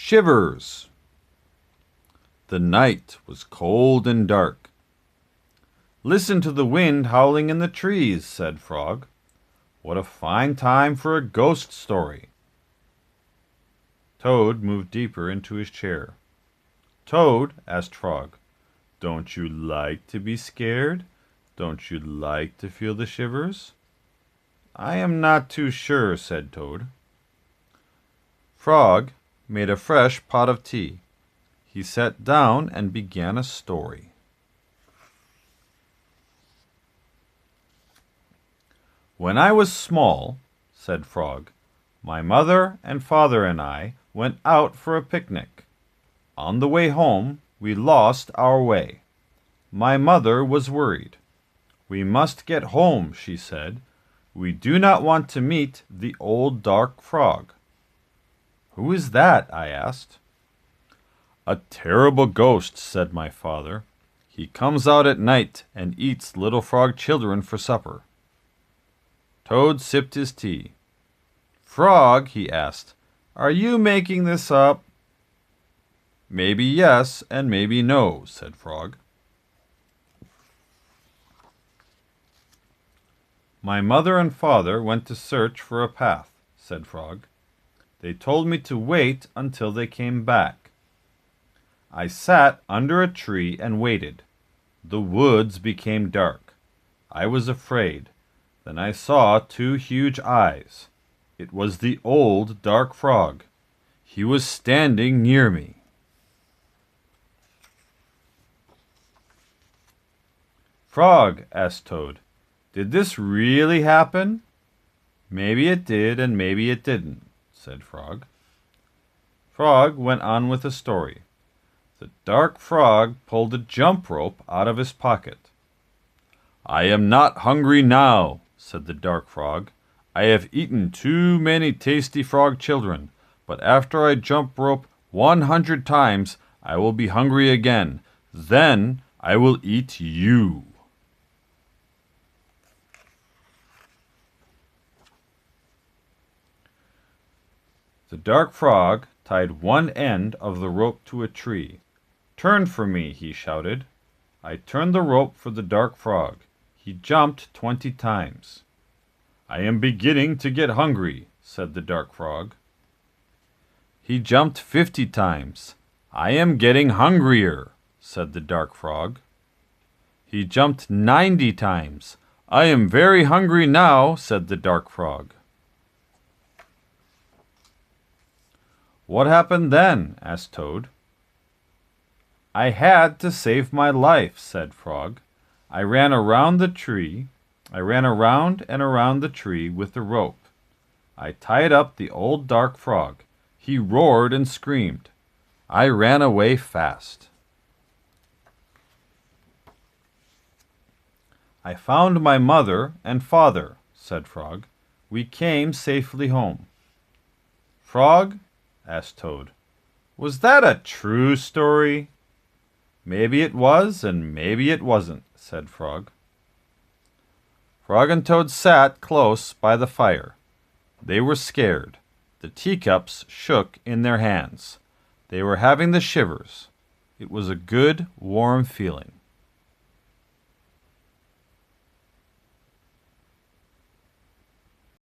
Shivers. The night was cold and dark. "Listen to the wind howling in the trees," said Frog. "What a fine time for a ghost story." Toad moved deeper into his chair. "Toad," asked Frog, "don't you like to be scared? Don't you like to feel the shivers?" "I am not too sure," said Toad. Frog made a fresh pot of tea. He sat down and began a story. "When I was small," said Frog, "my mother and father and I went out for a picnic. On the way home, we lost our way. My mother was worried. 'We must get home,' she said. 'We do not want to meet the old dark frog.' 'Who is that?' I asked. 'A terrible ghost,' said my father. 'He comes out at night and eats little frog children for supper.'" Toad sipped his tea. "Frog," he asked, "are you making this up?" "Maybe yes, and maybe no," said Frog. "My mother and father went to search for a path," said Frog. "They told me to wait until they came back. I sat under a tree and waited. The woods became dark. I was afraid. Then I saw two huge eyes. It was the old dark frog. He was standing near me." "Frog," asked Toad, "did this really happen?" "Maybe it did and maybe it didn't," said Frog. Frog went on with the story. The dark frog pulled a jump rope out of his pocket. "I am not hungry now," said the dark frog. "I have eaten too many tasty frog children, but after I jump rope 100 times, I will be hungry again. Then I will eat you." The dark frog tied one end of the rope to a tree. "Turn for me," he shouted. I turned the rope for the dark frog. He jumped 20 times. "I am beginning to get hungry," said the dark frog. He jumped 50 times. "I am getting hungrier," said the dark frog. He jumped 90 times. "I am very hungry now," said the dark frog. "What happened then?" asked Toad. "I had to save my life," said Frog. I ran around and around the tree with the rope. I tied up the old dark frog. He roared and screamed. I ran away fast. "I found my mother and father," said Frog. "We came safely home." "Frog," asked Toad, "was that a true story?" "Maybe it was, and maybe it wasn't," said Frog. Frog and Toad sat close by the fire. They were scared. The teacups shook in their hands. They were having the shivers. It was a good, warm feeling.